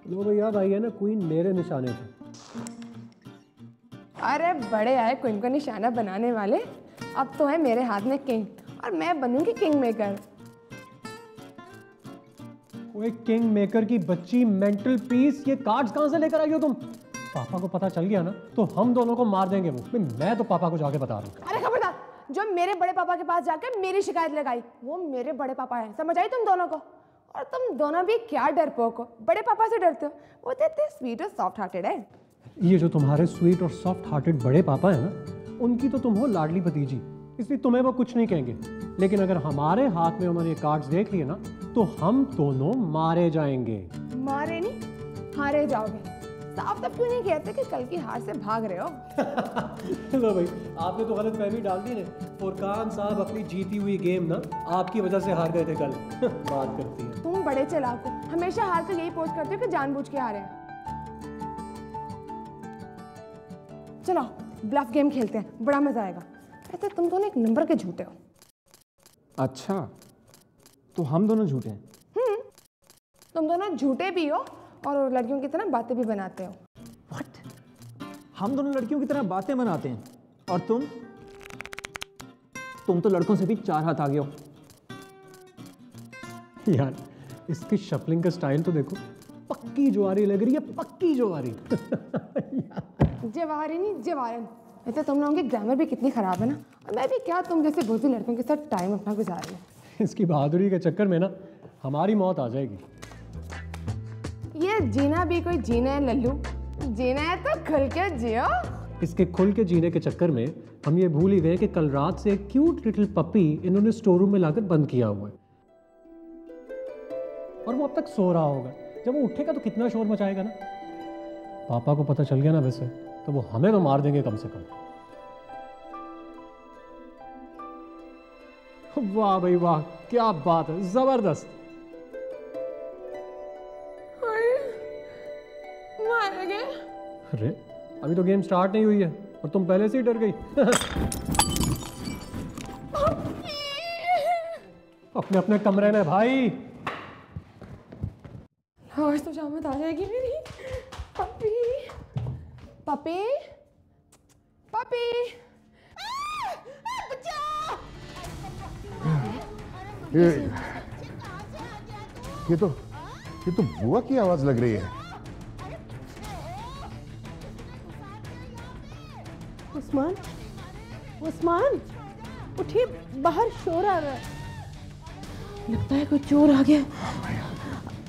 लो भैया, भाई है ना क्वीन मेरे निशाने पे। अरे बड़े आए क्वीन को निशाना बनाने वाले, अब तो है मेरे हाथ में किंग और मैं बनूंगी किंग मेकर। ओए किंग मेकर की बच्ची, मेंटल पीस, ये कार्ड्स कहां से लेकर आई हो तुम? पापा को पता चल गया ना तो हम दोनों को मार देंगे वो। मैं तो पापा को जाके बता रहा हूँ। अरे खबरदार, जो मेरे बड़े पापा के पास जाकर मेरी शिकायत लगाई, वो मेरे बड़े पापा हैं, समझ आई तुम दोनों को? और तुम दोनों भी क्या डरपोक हो, बड़े पापा से डरते हो, वो तो इतने स्वीट और सॉफ्ट हार्टेड है। ये जो तुम्हारे स्वीट और सॉफ्ट हार्टेड बड़े पापा है ना, उनकी तो तुम हो लाडली भतीजी, इसलिए तुम्हें वो कुछ नहीं कहेंगे। लेकिन अगर हमारे हाथ में उन्होंने ये कार्ड्स देख लिए ना तो हम दोनों मारे जाएंगे। मारे नहीं, हारे जाओगे। साफ तब क्यों नहीं कहते कि कल की हार से भाग रहे हो? लो भाई, आपने तो गलत फहमी डाल दी ने। फुरकान साहब अपनी जीती हुई गेम ना आपकी वजह से हार गए थे कल। बात करती है। तुम बड़े चालाक हो, हमेशा हार कर यही पोस्ट करते हो कि जानबूझ के हारे हैं। चलो ब्लफ गेम खेलते हैं, बड़ा मजा आएगा। ऐसे तुम दोनों एक नंबर के झूठे हो। अच्छा, तो हम दोनों झूठे हैं? तुम दोनों झूठे भी हो और लड़कियों की तरह बातें भी बनाते हो। What? हम दोनों लड़कियों की तरह बातें बनाते हैं और तुम तो लड़कों से भी 4 हाथ आगे हो। यार इसकी शफलिंग का स्टाइल तो देखो, पक्की ज्वारी लग रही है, पक्की ज्वारी। जवारी नहीं जवारन। ऐसे तुम लोगों की ग्रामर भी कितनी खराब है ना, और मैं भी क्या तुम जैसे बुजुर्ग लड़कों के साथ टाइम अपना गुजार रही हूँ। इसकी बहादुरी के चक्कर में ना हमारी मौत आ जाएगी। ये जीना भी कोई जीना है लल्लू, जीना है तो खुल के जियो। इसके खुल के जीने के चक्कर में हम ये भूल ही गए कि कल रात से एक क्यूट लिटिल पपी इन्होंने स्टोर रूम में लाकर बंद किया हुआ है और वो अब तक सो रहा होगा। जब वो उठेगा तो कितना शोर मचाएगा ना। पापा को पता चल गया ना वैसे तो वो हमें तो मार देंगे कम से कम। वाह भाई वाह, क्या बात है, जबरदस्त। मार गए। अरे अभी तो गेम स्टार्ट नहीं हुई है और तुम पहले से ही डर गई। अपने अपने कमरे में भाई। आज तो शामत आ जाएगी मेरी। पपी पपी पपी, बचाओ। ये तो बुआ की आवाज लग रही है। उस्मान, उस्मान उठिए, बाहर शोर आ रहा है। लगता है कोई चोर आ गया।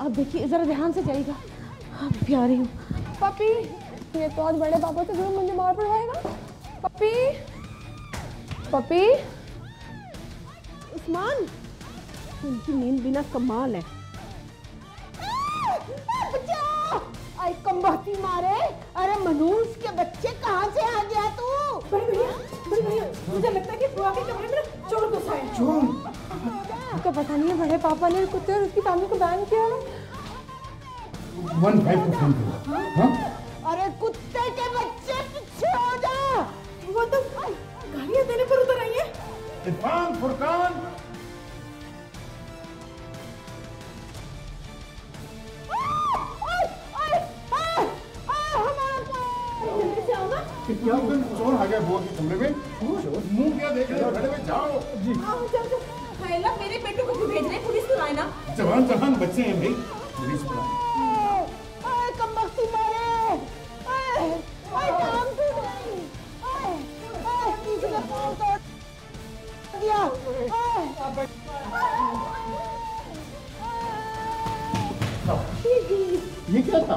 अब देखिए, जरा ध्यान से जाइएगा। अब भी आ रही हूँ। पपी, ये तो आज बड़े पापा से जरूर मुझे मार पड़वाएगा। Puppy puppy. उस्मान, उनकी नींद बिना कमाल है। बचाओ। आई कमबख्ती मारे, अरे मनूस के बच्चे कहाँ से आ गया तू? बड़े भैया, मुझे लगता है कि बुआ के कमरे में चोर घुसा है। चोर? तो पता नहीं है बड़े पापा ने कुत्ते और उसकी फैमिली को बैन किया है। 15 को फोन करो। हाँ? अरे कुत्ते के बच्चे पीछे हो जा। वो तो गालियां देने पर उतर आई है। इरफान, फुरकान, क्या चोर आ गया बुआ के कमरे में? मुंह क्या देख रहे हो? खड़े में जाओ। जी। मेरे बेटों को क्यों भेज रहे हैं? पुलिस को लाए ना। जवान जवान बच्चे हैं भाई, पुलिस को लाए। कमबख्ती मारे, काम तो नहीं, किसी का पाँव तोड़ दिया। ये क्या था?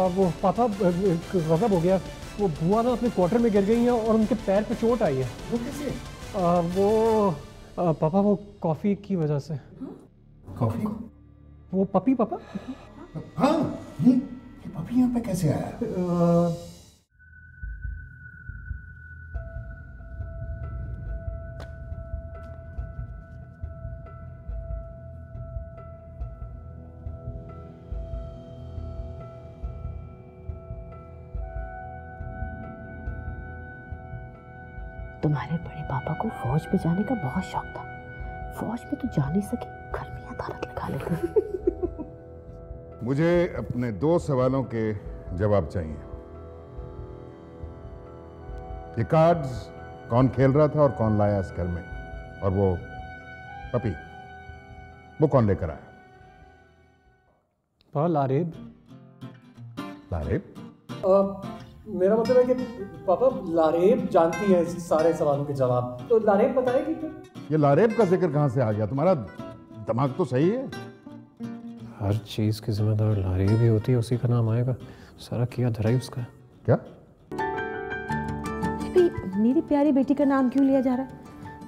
वो पापा गजब हो गया। वो बुआ ना अपने क्वार्टर में गिर गई हैं और उनके पैर पे चोट आई है। वो कैसे? पापा वो कॉफी की वजह से। कॉफी? वो पपी पापा। हाँ, ये पपी यहाँ पे कैसे आया? तुम्हारे बड़े पापा को फौज में जाने का बहुत शौक था। फौज में तो जा नहीं सके, घर में अदालत लगा लेते। मुझे अपने 2 सवालों के जवाब चाहिए। ये कार्ड्स कौन खेल रहा था और कौन लाया इस घर में? और वो पपी, वो कौन लेकर आया? लारेब। लारेब? मेरा मतलब है कि पापा लारेब जानती है इस सारे सवालों के जवाब, तो लारेब बताएगी क्या? ये लारेब का जिक्र कहां से आ गया? तुम्हारा दिमाग तो सही है। हर चीज की जिम्मेदार लारेब ही होती है, उसी का नाम आएगा। सारा किया धरा ही उसका। क्या? मेरी प्यारी बेटी का नाम क्यों लिया जा रहा है?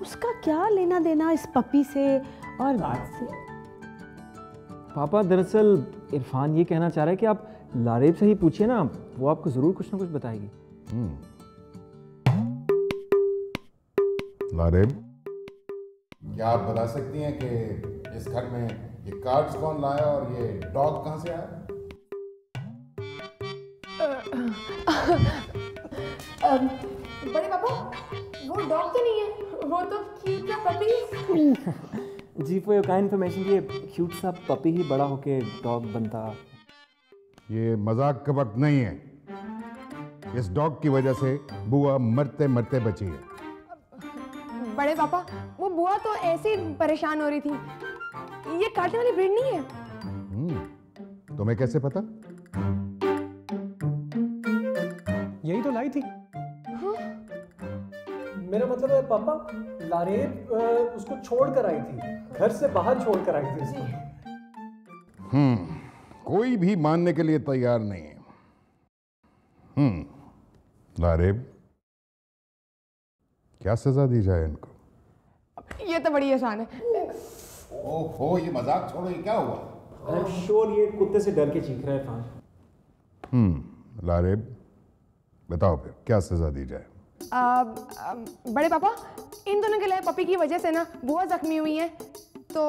उसका क्या लेना देना इस पपी से और बात से? पापा दरअसल इरफान ये कहना चाह रहा है कि आप लारेब से ही पूछिए ना, वो आपको जरूर कुछ ना कुछ बताएगी। लारेब, क्या आप बता सकती हैं कि इस घर में ये कार्ड्स कौन लाया और ये डॉग कहां से आया? बड़े पापा, वो डॉग तो नहीं है, वो तो क्यूट सा पपी। जी फॉर योर काइंड इन्फॉर्मेशन, ये क्यूट सा पपी ही बड़ा होके डॉग बनता। ये मजाक का वक्त नहीं है। इस डॉग की वजह से बुआ मरते मरते बची है। बड़े पापा, वो बुआ तो ऐसे ही परेशान हो रही थी। ये काटने वाली ब्रीड नहीं है। तुम्हें कैसे पता? यही तो लाई थी। मेरा मतलब है पापा, लारेब उसको छोड़ कर आई थी, घर से बाहर छोड़ कर आई थी उसको। कोई भी मानने के लिए तैयार नहीं है। लारेब, क्या सजा दी जाए इनको? ये तो बड़ी आसान है। ओहो, ये मजाक छोड़ो, ये क्या हुआ? आई एम श्योर ये कुत्ते से डर के चीख रहा है इरफान। लारेब, बताओ फिर क्या सजा दी जाए? बड़े पापा, इन दोनों के लिए पपी की वजह से ना बुआ जख्मी हुई है, तो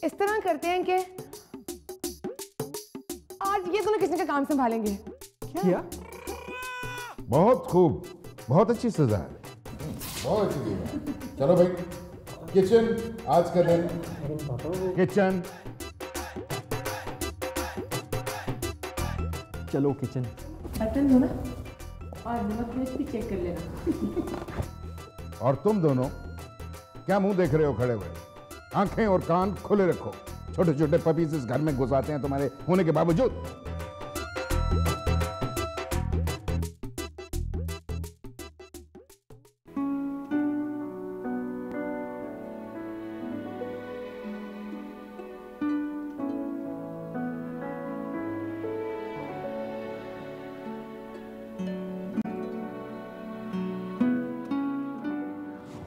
इस तरह करते हैं कि आज ये दोनों किसी का काम संभालेंगे। क्या? बहुत खूब, बहुत अच्छी सजा है, बहुत अच्छी दी है। चलो भाई, किचन, आज का दिन किचन। चलो किचन। बर्तन धोना और नमक मिर्च भी चेक कर लेना। और तुम दोनों क्या मुंह देख रहे हो खड़े हुए? आंखें और कान खुले रखो। छोटे छोटे पपीज इस घर में घुस आते हैं तुम्हारे होने के बावजूद।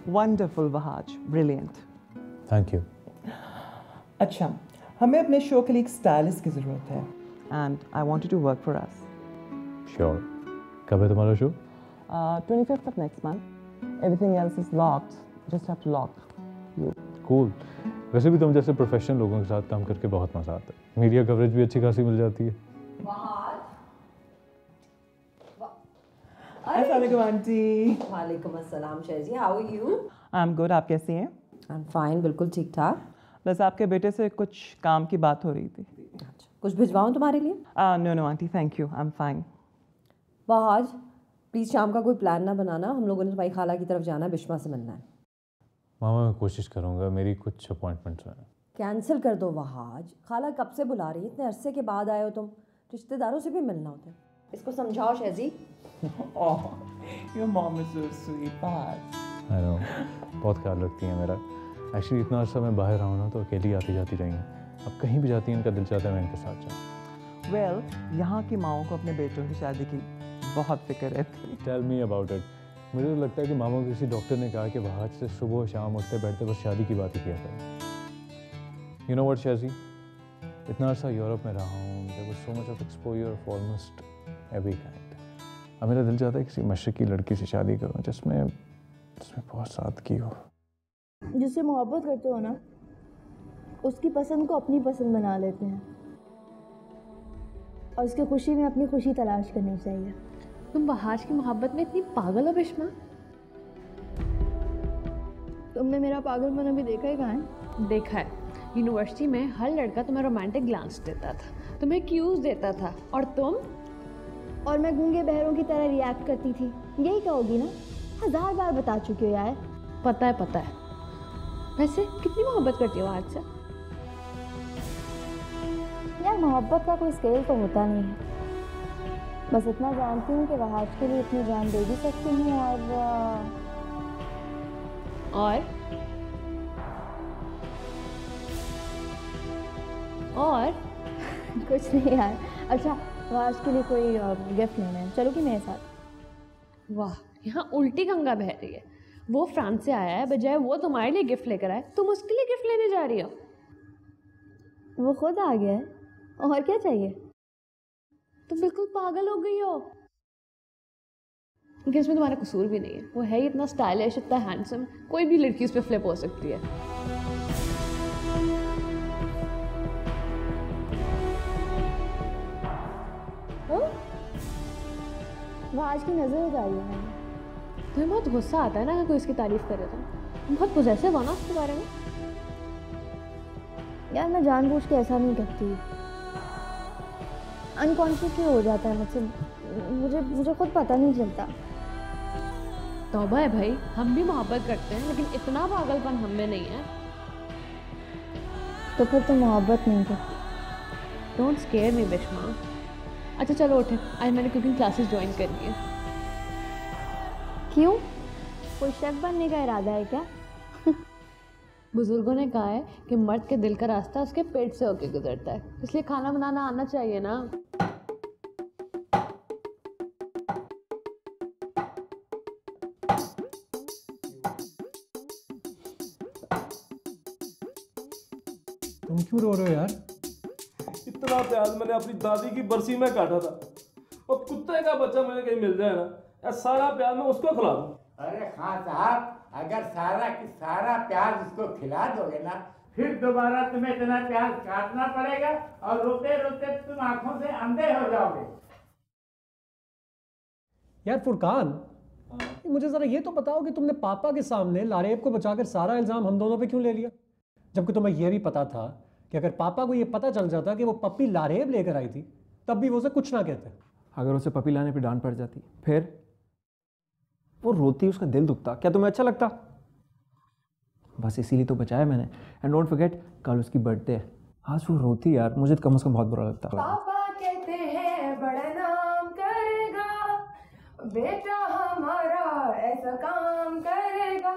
Wonderful Wahaj, brilliant. Thank you. अच्छा, हमें अपने शो के लिए एक स्टाइलिस्ट की ज़रूरत है and I want you to work for us. Sure. कब है तुम्हारा show? 25th of next month. Everything else is locked. Just have to lock you. Cool. वैसे भी तुम जैसे प्रोफेशनल लोगों के साथ काम करके बहुत मजा आता है। मीडिया कवरेज भी अच्छी खासी मिल जाती है। अस्सलामुअलैकुम आंटी। वालेकुम अस्सलाम Shahji, how are you? I am good, आप कैसी हैं? आई एम फाइन, बिल्कुल ठीक ठाक। बस आपके बेटे से कुछ काम की बात हो रही थी। अच्छा, कुछ भिजवाऊँ तुम्हारे लिए? No no aunty, thank you, I am fine. Wahaj, please शाम का कोई प्लान ना बनाना, हम लोगों ने तुम्हारी खाला की तरफ जाना है, बिश्मा से मिलना है। मामा मैं कोशिश करूँगा, मेरी कुछ अपॉइंटमेंट्स हैं। कैंसिल कर दो वहाज, खाला कब से बुला रही है, इतने अरसे के बाद आए हो तुम, रिश्तेदारों से भी मिलना होता है। इसको समझाओ शहजी। Oh, your mom is so sweet, Fahad. I know, बहुत ख्याल रखती हैं मेरा। एक्चुअली इतना अर्सा मैं बाहर रहा हूँ ना, तो अकेली आती जाती रही हैं। अब कहीं भी जाती हैं, इनका दिल चाहता है मैं इनके साथ जाऊँ। Well, यहाँ की माओं को अपने बेटों की शादी की बहुत फिक्र रहती है। Tell me about it. मुझे तो लगता है कि मामा को किसी डॉक्टर ने कहा कि वहाँ से सुबह शाम उठते बैठते बस शादी की बात ही किया करें। यू नो व्हाट शाजी, इतना अर्सा यूरोप में रहा हूँ, there was so much of exposure of almost every kind. अब मेरा दिल चाहता है किसी मशरकी लड़की से शादी करूँ जिसमें बहुत सादगी हो। जिससे मोहब्बत करते हो ना, उसकी पसंद को अपनी पसंद बना लेते हैं और उसकी खुशी में अपनी खुशी तलाश करनी चाहिए। तुम वहाज की मोहब्बत में इतनी पागल हो बिश्मा? तुमने मेरा पागलपन अभी देखा ही कहाँ है? देखा है, यूनिवर्सिटी में हर लड़का तुम्हें रोमांटिक ग्लांस देता था, तुम्हें क्यूज देता था और तुम? और मैं गूंगे बहरों की तरह रिएक्ट करती थी, यही कहोगी ना? 1000 बार बता चुकी हो यार। पता है। वैसे कितनी मोहब्बत करती हो आज से? यार मोहब्बत का कोई स्केल तो होता नहीं है, बस इतना जानती हूँ कि वहाज के लिए इतनी जान दे भी सकती हूँ और कुछ नहीं यार। अच्छा, वहाज के लिए कोई गिफ्ट लेना है, चलो कि मेरे साथ? वाह, यहाँ उल्टी गंगा बह रही है। वो फ्रांस से आया है, बजाय वो तुम्हारे लिए गिफ्ट लेकर आए, तुम उसके लिए गिफ्ट लेने जा रही हो। वो खुद आ गया है, और क्या चाहिए? तुम बिल्कुल पागल हो गई हो। लेकिन इसमें तुम्हारा कसूर भी नहीं है, वो है ही इतना स्टाइलिश, इतना हैंडसम, कोई भी लड़की उस पर फ्लिप हो सकती है। वहाज की नजर हो जा रही है। तुम्हें बहुत गुस्सा आता है ना अगर कोई इसकी तारीफ करे तो? तुम बहुत पोजेसिव हो ना उसके बारे में। यार मैं जानबूझ के ऐसा नहीं करती, अनकॉन्शियसली हो जाता है मुझसे, मुझे खुद पता नहीं चलता। तौबा है भाई, हम भी मोहब्बत करते हैं लेकिन इतना पागलपन हम में नहीं है। तो फिर तुम मोहब्बत नहीं करती? Don't scare me Bishma. अच्छा चलो उठे, आज मैंने कुकिंग क्लासेस ज्वाइन करनी है। क्यों, कोई शेफ बनने का इरादा है क्या? बुजुर्गों ने कहा है कि मर्द के दिल का रास्ता उसके पेट से होके गुजरता है, इसलिए खाना बनाना आना चाहिए ना। तुम क्यों रो रहे हो यार? इतना प्याज मैंने अपनी दादी की बरसी में काटा था, और कुत्ते का बच्चा मुझे कहीं मिल जाए ना, या सारा प्याज मैं उसको खिला दूं। अरे खान साहब, अगर सारा की सारा प्याज उसको खिला दोगे ना, फिर दोबारा तुम्हें इतना प्याज काटना पड़ेगा और रोते रोते तुम आंखों से अंधे हो जाओगे। यार फुरकान, मुझे जरा ये तो बताओ कि तुमने पापा के सामने लारेब को बचाकर सारा इल्जाम हम दोनों पे क्यों ले लिया, जबकि तुम्हें यह भी पता था कि अगर पापा को ये पता चल जाता कि वो पप्पी लारेब लेकर आई थी तब भी वो उसे कुछ ना कहते। अगर उसे पपी लाने पे डांट पड़ जाती, फिर वो रोती, उसका दिल दुखता, क्या तुम्हें अच्छा लगता? बस इसीलिए तो बचाया मैंने। एंड डोंट फॉरगेट, कल उसकी बर्थडे है, आज वो रोती यार, मुझे कम से कम बहुत बुरा लगता। पापा कहते हैं बड़ा नाम करेगा, बेटा हमारा ऐसा काम करेगा।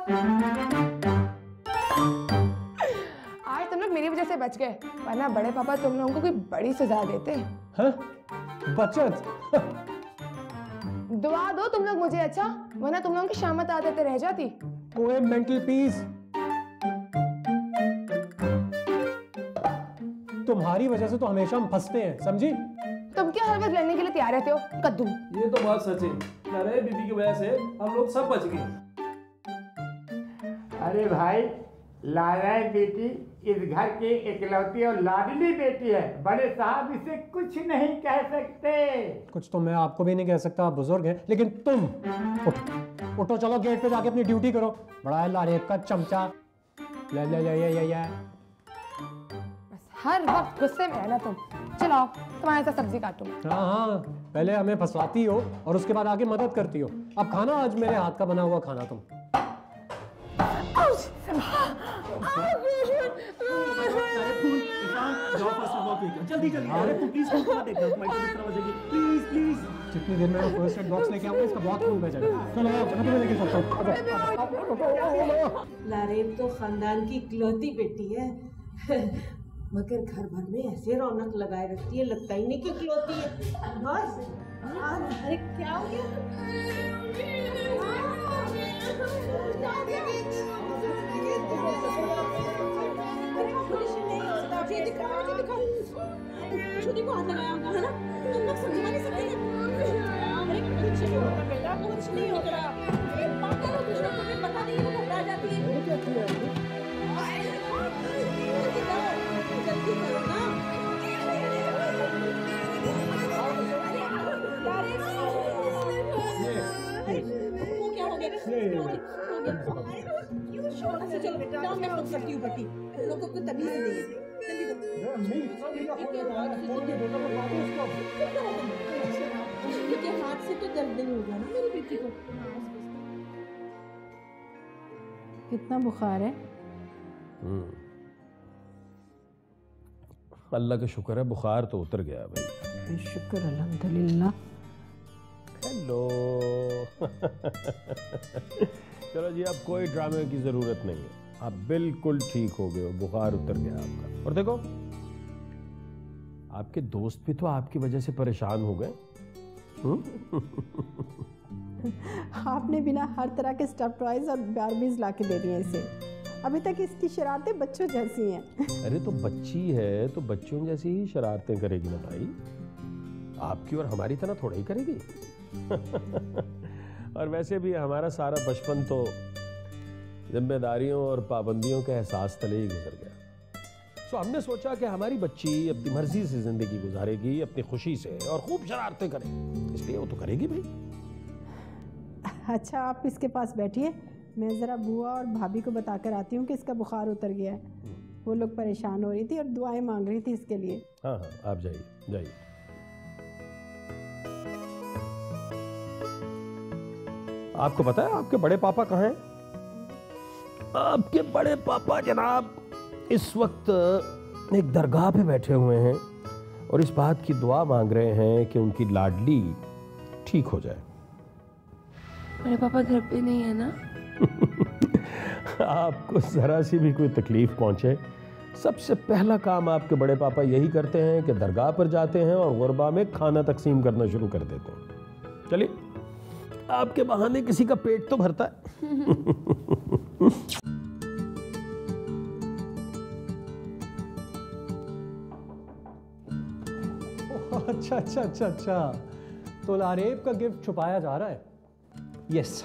आज तुम लोग मेरी वजह से बच गए, वरना बड़े पापा तुम लोगों को कोई बड़ी सजा देते। हाँ? बचत? दुआ दो तुम लोग मुझे, अच्छा, वरना तुम लोगों की शामत आदतें रह जाती। ओए मेंटल पीस, तुम्हारी वजह से तो हमेशा हम फंसते हैं, समझी? तुम क्या हर वक्त लड़ने के लिए तैयार रहते हो कद्दू? ये तो बात सच है, अरे बीबी की वजह से हम लोग सब बच गए। अरे भाई, लारा बेटी इस घर की इकलौती और लाडली बेटी है, बड़े साहब इसे कुछ नहीं कह सकते। कुछ तो मैं आपको भी नहीं कह सकता, आप बुजुर्ग हैं, लेकिन तुम उठो, उठो, चलो गेट पे जाके अपनी ड्यूटी करो। बड़ा है लारेब का चमचा। या हर वक्त गुस्से में रहना तुम। चलो तुम्हारे साथ सब्जी काटूं। हाँ, पहले हमें फंसवाती हो और उसके बाद आगे मदद करती हो। अब खाना आज मेरे हाथ का बना हुआ खाना तुम। जल्दी जल्दी, अरे तू प्लीज देखना, तुम्हारी तबीयत खराब हो जाएगी, प्लीज प्लीज। जितनी देर में मैं फर्स्ट एड बॉक्स लेके आऊंगा इसका बहुत खून बह जाएगा। चलो मैं तुम्हें लेके चलता हूं। लारेब तो खानदान की इकलौती बेटी है, मगर घर भर में ऐसे रौनक लगाए रखती है, लगता ही नहीं कि इकलौती है। बस अरे क्या हो छोटी को हाथ लगाया होगा, है ना? तुम लोग समझा नहीं सकते। अरे कुछ नहीं होगा बेटा, कुछ नहीं होगा। पागल हो तुम लोग, तुम्हें पता नहीं है वो घबरा जाती है। वो क्या किया? जल्दी करो ना। वो क्या हो गया? क्यों शोर से? चलो बेटा, मैं खुद करती हूँ पट्टी। तुम लोग को तमीज नहीं है। जल्दी करो। के हाथ से तो दर्द नहीं होगा ना मेरी बेटी को। कितना बुखार है? अल्लाह का शुक्र है बुखार तो उतर गया भाई। शुक्र अल्हम्दुलिल्लाह। हेलो चलो जी, अब कोई ड्रामे की जरूरत नहीं है, आप बिल्कुल ठीक हो गए हो, बुखार उतर गया आपका। और देखो आपके दोस्त भी तो आपकी वजह से परेशान हो गए। आपने बिना हर तरह के स्टफ टॉयज और बारबीज ला के दे दिए इसे। अभी तक इसकी शरारतें बच्चों जैसी हैं। अरे तो बच्ची है तो बच्चों जैसी ही शरारतें करेगी ना भाई, आपकी और हमारी तरह थोड़ा ही करेगी। और वैसे भी हमारा सारा बचपन तो जिम्मेदारियों और पाबंदियों के एहसास तले ही गुजर गया। तो हमने सोचा कि हमारी बच्ची अपनी मर्जी से जिंदगी गुजारेगी, अपनी खुशी से, और खूब शरारतें करेगी, इसलिए वो तो करेगी भाई। अच्छा आप इसके पास बैठिए, मैं ज़रा बुआ और भाभी को बताकर आती हूँ कि इसका बुखार उतर गया है। वो लोग परेशान हो रही थी और दुआएं मांग रही थी इसके लिए। हाँ हाँ आप जाइए जाइए। आपको पता है आपके बड़े पापा कहाँ हैं? आपके बड़े पापा जनाब इस वक्त एक दरगाह पे बैठे हुए हैं और इस बात की दुआ मांग रहे हैं कि उनकी लाडली ठीक हो जाए। मेरे पापा घर पे नहीं है ना? आपको जरा सी भी कोई तकलीफ पहुंचे, सबसे पहला काम आपके बड़े पापा यही करते हैं कि दरगाह पर जाते हैं और गुरबा में खाना तकसीम करना शुरू कर देते हैं। चलिए आपके बहाने किसी का पेट तो भरता है। अच्छा अच्छा अच्छा अच्छा, तो लारेब का गिफ्ट छुपाया जा रहा है। यस,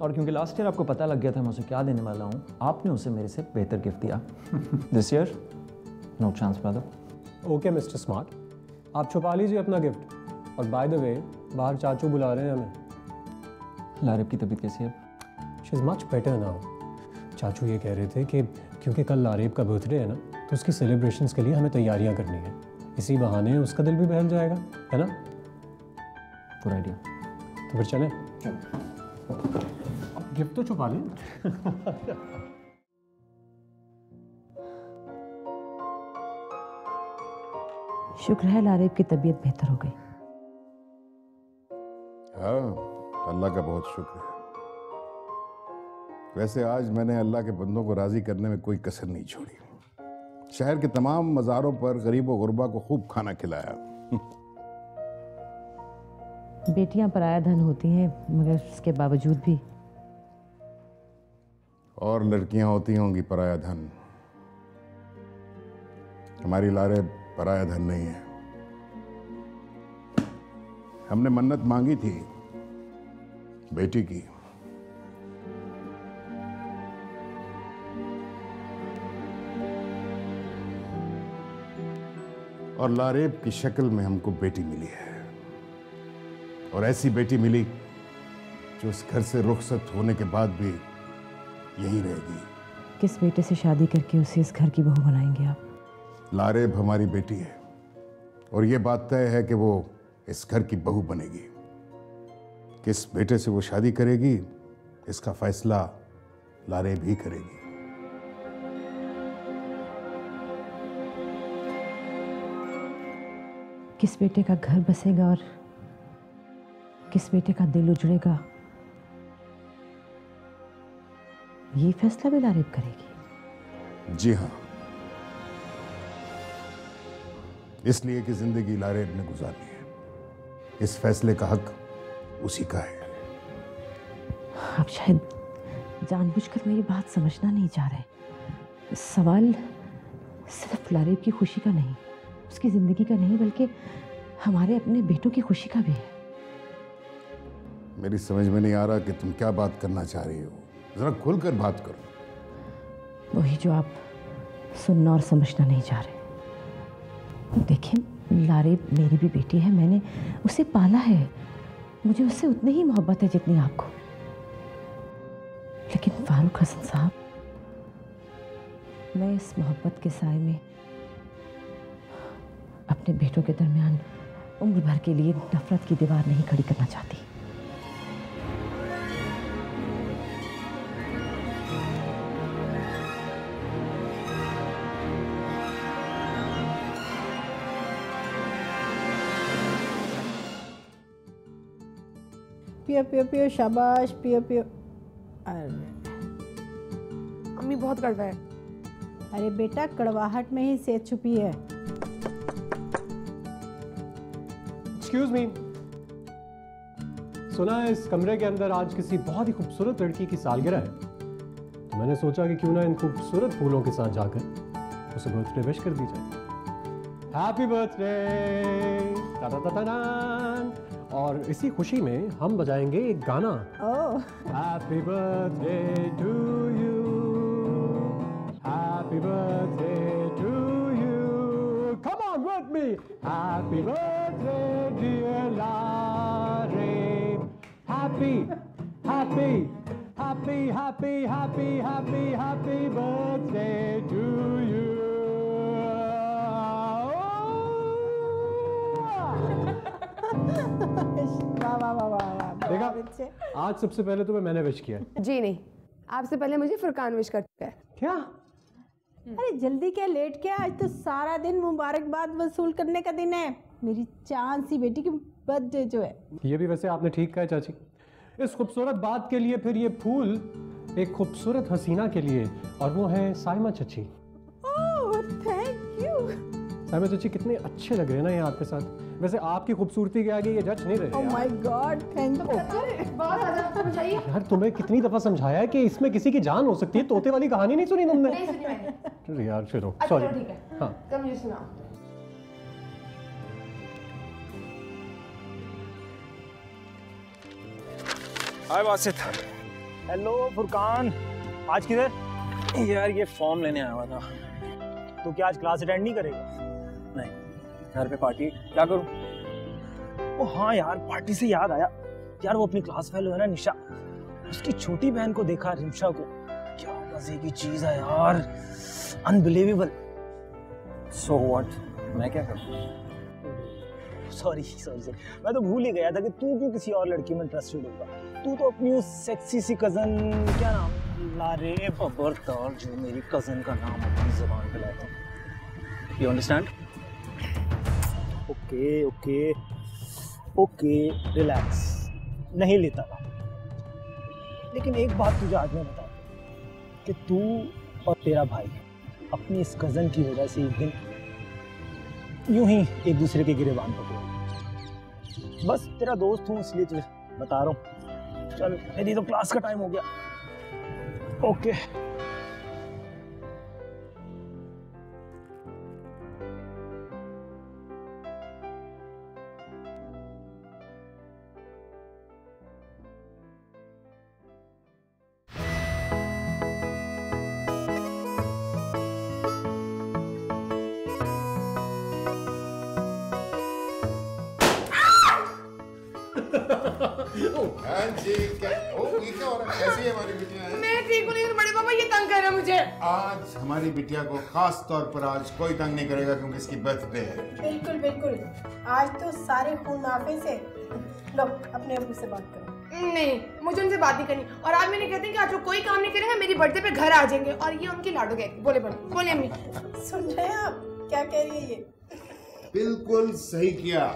और क्योंकि लास्ट ईयर आपको पता लग गया था मैं उसे क्या देने वाला हूँ, आपने उसे मेरे से बेहतर गिफ्ट दिया। This year no chance brother. Okay mister smart, आप छुपा लीजिए अपना गिफ्ट। और बाय द वे बाहर चाचू बुला रहे हैं हमें। लारेब की तबीयत कैसी है? She is much better now. चाचू ये कह रहे थे कि क्योंकि कल लारेब का बर्थडे है ना, तो उसकी सेलिब्रेशंस के लिए हमें तैयारियां करनी है, इसी बहाने उसका दिल भी बहल जाएगा, है ना? Good idea. तो फिर चलें। गिफ्ट तो छुपा लें। शुक्र है लारेब की तबीयत बेहतर हो गई। हाँ, अल्लाह का बहुत शुक्र है। वैसे आज मैंने अल्लाह के बंदों को राजी करने में कोई कसर नहीं छोड़ी। शहर के तमाम मज़ारों पर गरीब और गुरबा को खूब खाना खिलाया। बेटियां पराया धन होती हैं, मगर इसके बावजूद भी। और लड़कियां होती होंगी पराया धन। हमारी लारेब पराया धन नहीं है। हमने मन्नत मांगी थी बेटी की, और लारेब की शक्ल में हमको बेटी मिली है। और ऐसी बेटी मिली जो इस घर से रुखसत होने के बाद भी यहीं रहेगी। किस बेटे से शादी करके उसे इस घर की बहू बनाएंगे आप? लारेब हमारी बेटी है और ये बात तय है कि वो इस घर की बहू बनेगी। किस बेटे से वो शादी करेगी इसका फैसला लारेब ही करेगी। किस बेटे का घर बसेगा और किस बेटे का दिल उजड़ेगा, ये फैसला भी लारेब करेगी। जी हाँ, इसलिए कि जिंदगी लारेब ने गुजारनी है। इस फैसले का हक उसी का है। आप शायद जानबूझकर मेरी बात समझना नहीं चाह रहे। सवाल सिर्फ लारेब की खुशी का नहीं, उसकी जिंदगी का नहीं, बल्कि हमारे अपने बेटों की खुशी का भी है। मेरी समझ में नहीं आ रहा कि तुम क्या बात करना चाह रही हो। जरा खुलकर बात करो। वही जो आप सुनना और समझना नहीं चाह रहे। देखिए, लारेब मेरी भी बेटी है, मैंने उसे पाला है, मुझे उससे उतनी ही मोहब्बत है जितनी आपको। लेकिन फारूक हसन साहब, मैं इस मोहब्बत के साए में अपने बेटों के दरमियान उम्र भर के लिए नफरत की दीवार नहीं खड़ी करना चाहती। पियो पियो पियो, शाबाश, पियो पियो। अम्मी बहुत कड़वा है। अरे बेटा, कड़वाहट में ही सेहत छुपी है। एक्सक्यूज मी, सुना है इस कमरे के अंदर आज किसी बहुत ही खूबसूरत लड़की की सालगिरह है, तो मैंने सोचा कि क्यों ना इन खूबसूरत फूलों के साथ जाकर उसे बर्थडे विश कर दी जाए। हैप्पी बर्थडे, और इसी खुशी में हम बजाएंगे एक गाना। Happy birthday to you, happy birthday to you, come on with me, happy birthday dear लारे, happy happy happy happy happy happy happy birthday to you. देखा, आज सबसे पहले तुम्हें मैंने विश किया। जी नहीं, आपसे पहले मुझे फुरकान विश कर चुका है। क्या? अरे जल्दी क्या, लेट क्या, आज तो सारा दिन मुबारकबाद वसूल करने का दिन है। मेरी चांद सी बेटी की बर्थडे जो है। ये भी वैसे आपने ठीक कहा चाची। इस खूबसूरत बात के लिए फिर ये फूल एक खूबसूरत हसीना के लिए, और वो है साइमा चची। Oh thank you. साइमा चची कितने अच्छे लग रहे हैं ना ये आपके साथ। वैसे आपकी खूबसूरती के आगे ये जज नहीं रहे। Oh my God, thank you. बहुत ज़्यादा समझाइए। यार तुम्हें कितनी दफा समझाया है कि इसमें किसी की जान हो सकती है। तोते वाली कहानी नहीं सुनी तुमने? नहीं सुनी मैंने। यार चलो अच्छा सॉरी। ठीक है, हाँ तब मुझे सुनाओ। हाय वासित। हेलो फुरकान, आज किधर? यार ये फॉर्म लेने आया हुआ था। तो क्या आज क्लास अटेंड नहीं करेगा? नहीं, घर पे पार्टी। क्या करूं? ओ हाँ यार, पार्टी से याद आया यार, वो अपनी क्लास फेलो है ना निशा, उसकी छोटी बहन को देखा, रिमशा को। क्या मजे की चीज है यार, अनबिलीवेबल। सो व्हाट, मैं क्या करूं? सॉरी, मैं तो भूल ही गया था कि तू क्यों किसी और लड़की में इंटरेस्टेड होगा। तू तो अपनी उस सेक्सी सी कजन, क्या नाम, लारे बबरदार, जो मेरी कजन का नाम अपनी जुबान पे लाता हूँ। You understand? Okay okay okay, relax, नहीं लेता था। लेकिन एक बात तुझे आज मैं बता कि तू और तेरा भाई अपनी इस कजन की वजह से एक दिन यूं ही एक दूसरे के गिरेबान पकड़े। बस तेरा दोस्त हूँ इसलिए तुझे बता रहा हूँ। चल, मेरी तो क्लास का टाइम हो गया। ओके। जी, क्या ये क्या हो रहा है? कैसी है हमारी बिटिया? मैं ठीक हूँ, लेकिन बड़े पापा ये तंग कर रहे हैं मुझे। आज हमारी बिटिया को खास तौर पर आज कोई तंग नहीं करेगा क्योंकि इसकी बर्थडे है। बिल्कुल बिल्कुल, आज तो सारे खून माफी से। लो अपने अबू से बात करो। नहीं, मुझे उनसे बात नहीं करनी। और आप मैंने कहते हैं कि आज वो कोई काम नहीं करेंगे, मेरी बर्थडे पे घर आ जाएंगे और ये उनकी लाडो गए। बोले बोले अम्मी। सुन रहे हैं आप क्या कह रही है ये? बिल्कुल सही किया।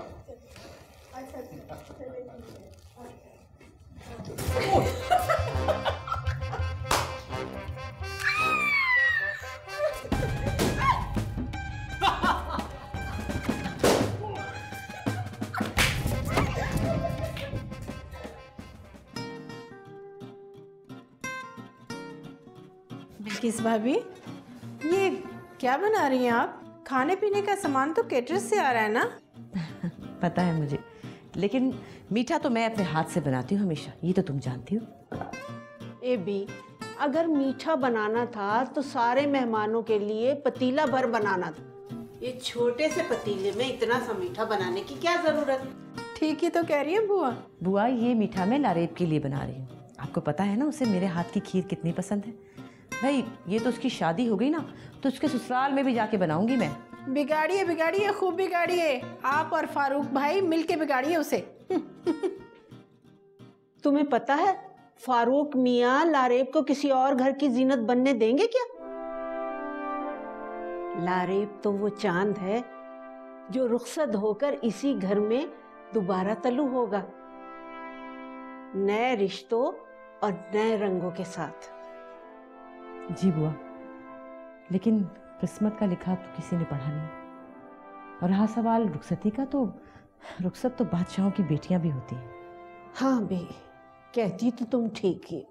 बिल्किस भाभी, ये क्या बना रही हैं आप? खाने पीने का सामान तो केटरर्स से आ रहा है ना? पता है मुझे, लेकिन मीठा तो मैं अपने हाथ से बनाती हूँ हमेशा, ये तो तुम जानती हो। ए बी, अगर मीठा बनाना था तो सारे मेहमानों के लिए पतीला भर बनाना था। ये छोटे से पतीले में इतना सा मीठा बनाने की क्या जरूरत? ठीक ही तो कह रही है बुआ। बुआ, ये मीठा मैं लारेब के लिए बना रही हूँ। आपको पता है ना उसे मेरे हाथ की खीर कितनी पसंद है। भाई ये तो उसकी शादी हो गई ना, तो उसके ससुराल में भी जाके बनाऊंगी मैं। बिगाड़िए बिगाड़िए, खूब बिगाड़िए। आप और फारूक भाई मिलके बिगाड़िए उसे। तुम्हें पता है फारूक मियाँ लारेब को किसी और घर की जीनत बनने देंगे क्या? लारेब तो वो चांद है जो रुखसत होकर इसी घर में दोबारा तलू होगा, नए रिश्तों और नए रंगों के साथ। जी बुआ, लेकिन किस्मत का लिखा तो किसी ने पढ़ा नहीं। और रहा सवाल रुखसती का, तो रुखसत तो बादशाहों की बेटियां भी होती हैं। हाँ बे, कहती तो तुम ठीक ही।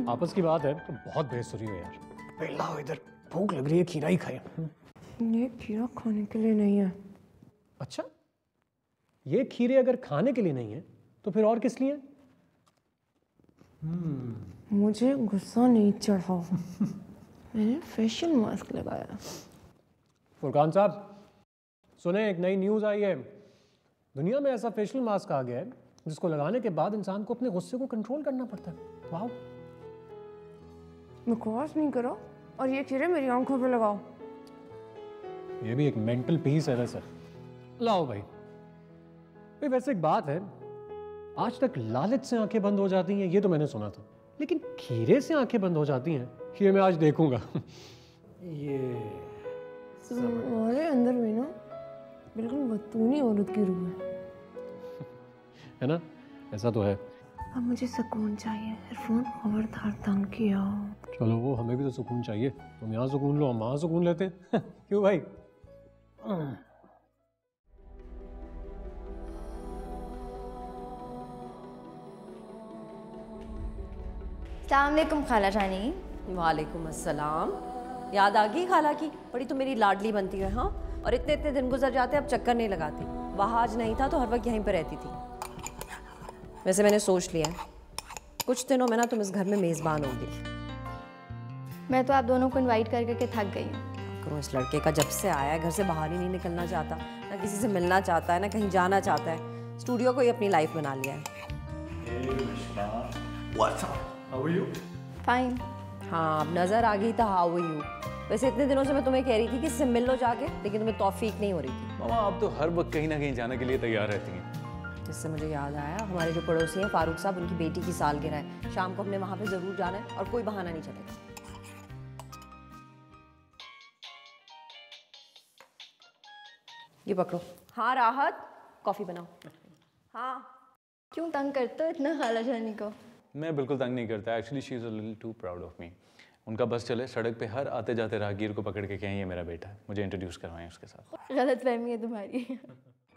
आपस की बात है तो बहुत बेसुरी हो यार। लाओ इधर, भूख लग रही है, खीरा ही खाए। ये खीरा खाने के लिए नहीं है। अच्छा, ये खीरे अगर खाने के लिए नहीं है तो फिर और किस लिए? मुझे गुस्सा नहीं चढ़ा, मैंने फेशियल मास्क लगाया। फुरकान साहब सुने, एक नई न्यूज़ आई है। दुनिया में ऐसा फेशियल मास्क आ गया है जिसको लगाने के बाद इंसान को अपने गुस्से को कंट्रोल करना पड़ता है। वाह, बकवास नहीं करो और ये खीरे मेरी आंखों पे लगाओ। ये भी एक मेंटल पीस है वैसे। लाओ भाई। भाई वैसे एक बात है, आज तक लालच से आंखें बंद हो जाती हैं ये तो मैंने सुना था, लेकिन खीरे से आंखें बंद हो जाती हैं ये मैं आज देखूंगा। ये तुम्हारे अंदर में ना बिल्कुल बतूनी औरत की रूह है ना? ऐसा तो है। अब मुझे सुकून चाहिए। इरफान खबरदार तंग किया। चलो वो हमें भी तो सुकून चाहिए। तुम यहाँ सुकून लो, हम वहाँ सुकून लेते हैं। क्यों भाई? अस्सलामुअलैकुम खाला जानी। वालेकुम अस्सलाम। याद आ गई खाला की? बड़ी तो मेरी लाडली बनती है। हाँ, और इतने इतने दिन गुजर जाते अब चक्कर नहीं लगाती। वहाँ आज नहीं था तो हर वक्त यहीं पर रहती थी। वैसे मैंने सोच लिया है कुछ दिनों में ना तुम इस घर में मेज़बान होगी। मैं तो आप दोनों को इनवाइट कर करके थक गई हूँ। करो, इस लड़के का जब से आया है घर से बाहर ही नहीं निकलना चाहता, ना किसी से मिलना चाहता है, ना कहीं जाना चाहता है। स्टूडियो को ही अपनी लाइफ बना लिया है। फाइन। हाँ, अब नज़र आ गई था हाउ आर यू। वैसे इतने दिनों से मैं तुम्हें कह रही थी कि इससे मिल लो जाके, लेकिन तुम्हें तौफीक नहीं हो रही थी। मामा आप तो हर वक्त कहीं ना कहीं जाने के लिए तैयार रहती हैं। इससे मुझे याद आया, हमारे जो पड़ोसी हैं फारूक साहब, उनकी बेटी की सालगिरह है। शाम को हमने वहाँ पे ज़रूर जाना है और कोई बहाना नहीं चलेगा। ये पकड़ो। हाँ राहत, कॉफ़ी बनाओ। हाँ, क्यों तंग करते हो इतना खाला जानी को? मैं बिल्कुल तंग नहीं करता। Actually she is a little too proud of me. उनका बस चले, सड़क पे हर आते जाते राहगीर को पकड़ के कहें ये मेरा बेटा है, मुझे इंट्रोड्यूस करवाएं उसके साथ। गलत फहमी है तुम्हारी।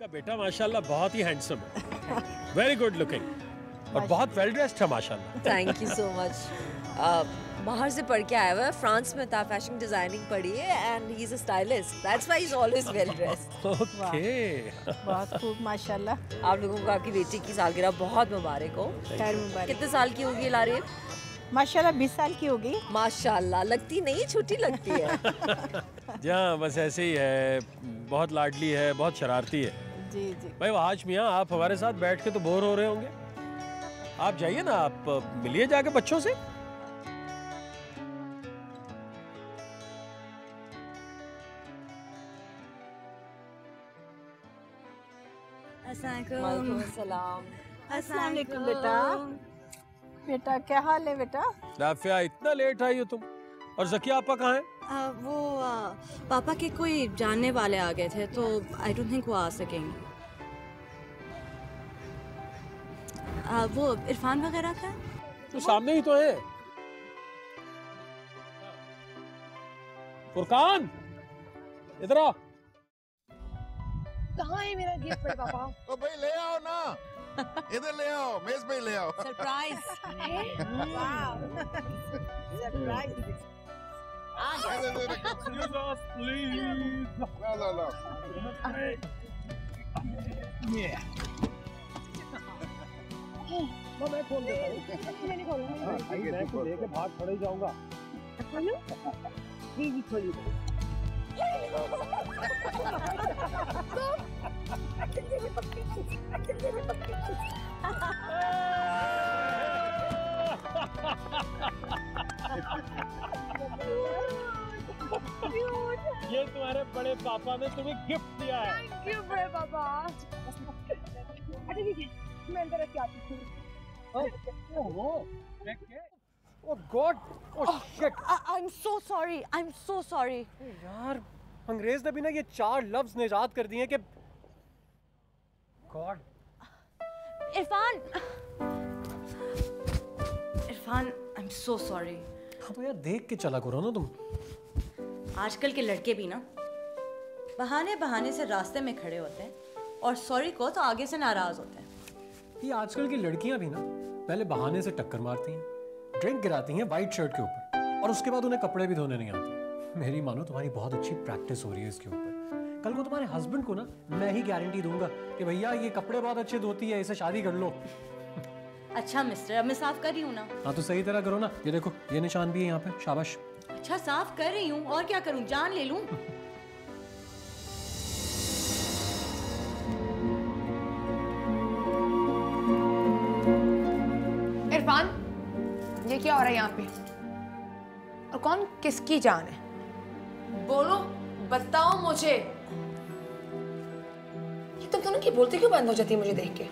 का बेटा माशाल्लाह बहुत ही हैंडसम है, वेरी गुड लुकिंग और बहुत वेल ड्रेस्ड है माशाल्लाह। Thank you so much. बाहर से पढ़ के आया हुआ है, फ्रांस में था, फैशन डिजाइनिंग पढ़ी है and he is a stylist, that's why he is always well dressed. Okay, बहुत खूब माशाल्लाह। आप लोगों को आपकी बेटी की सालगिरह बहुत मुबारक हो। खैर मुबारक। कितने साल की होगी लारे? माशाल्लाह 20 साल की होगी। माशाल्लाह, लगती नहीं, छोटी लगती है। जहाँ बस ऐसे ही है, बहुत लाडली है, बहुत शरारती है। जी जी। भाई वहाज मियाँ, आप हमारे साथ बैठ के तो बोर हो रहे होंगे, आप जाइए ना, आप मिलिए जाके बच्चों से। अस्सलाम वालेकुम बेटा। बेटा क्या हाल है बेटा? लाफिया, इतना लेट आई हो तुम? और जकिया आपा कहाँ है? वो पापा के कोई जानने वाले आ गए थे तो आई डोंट थिंक वो आ सकेंगे। वो इरफान वगैरह का तो सामने ही तो है। फुरकान इधर आओ। कहाँ है मेरा गिफ्ट बड़े पापा? तो भाई ले आओ ना, इधर ले आओ, मेज पे ले आओ। सरप्राइज। सरप्राइज। मैं खोल देता हूँ। मैंने खोला। मैं तो लेके भाग खड़े जाऊंगा। खोलो। जी खोलिए। ये तुम्हारे बड़े पापा ने तुम्हें गिफ्ट दिया है। थैंक यू बड़े पापा। अच्छा ठीक है, मैं अंदर रख के आती हूँ। Oh God! Oh shit! I'm so sorry. I'm so sorry. यार, अंग्रेज ने भी ना ये 4 लफ्ज निजात कर दिए कि God! Irfan, I'm so sorry. हाँ तो यार देख के चला करो ना तुम। आजकल के लड़के भी ना बहाने बहाने से रास्ते में खड़े होते हैं और सॉरी को तो आगे से नाराज होते हैं। ये आजकल की लड़कियां भी ना पहले बहाने से टक्कर मारती हैं, ड्रिंक गिराती हैं वाइट शर्ट के ऊपर और उसके बाद उन्हें कपड़े भी धोने नहीं आते। मेरी मानो तुम्हारी बहुत अच्छी प्रैक्टिस हो रही है इसके ऊपर। कल को तुम्हारे हस्बैंड को ना मैं ही गारंटी दूंगा कि भैया ये कपड़े बहुत अच्छे धोती है, इसे शादी कर लो। अच्छा मिस्टर, अब मैं साफ कर रही हूँ ना। हाँ तो सही तरह करो ना। ये देखो ये निशान भी है यहाँ पे, शाबाश। अच्छा साफ कर रही हूँ, और क्या करूँ, जान ले लूँ? इरफान, ये क्या हो रहा है यहाँ पे? और कौन किसकी जान है? बोलो, बताओ मुझे। ये तुम दोनों की बोलती क्यों बंद हो जाती है मुझे देख के?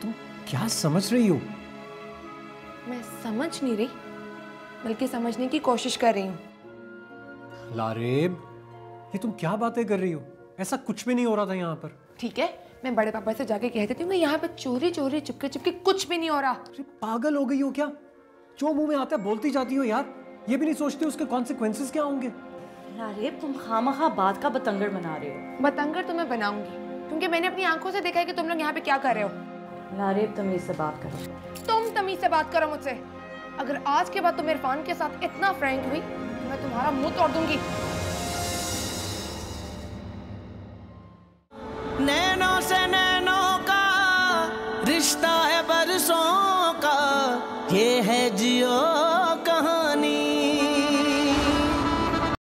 तुम क्या समझ रही हो? मैं समझ नहीं रही, बल्कि समझने की कोशिश कर रही हूँ। लारेब, ये तुम क्या बातें कर रही हो? ऐसा कुछ भी नहीं हो रहा था यहाँ पर। ठीक है, मैं बड़े पापा से जाके कह देती हूँ कि यहाँ पे चोरी चोरी चुपके चुपके कुछ भी नहीं हो रहा। अरे पागल हो गई हो क्या? जो मुंह में आता है बोलती जाती हो यार। ये भी नहीं सोचते उसके कॉन्सिक्वेंसेस क्या होंगे? लारेब, तुम खामखा बात का बतंगड़ बना रहे हो। बतंगड़ तो मैं बनाऊंगी, क्योंकि मैंने अपनी आंखों से देखा है कि तुम लोग यहाँ पे क्या कर रहे हो। लारेब, तमीज से बात करो। तुम तमीज से बात करो मुझसे। अगर आज के बाद तुम इरफान के साथ इतना फ्रैंक हुई तो मैं तुम्हारा मुंह तोड़ दूंगी।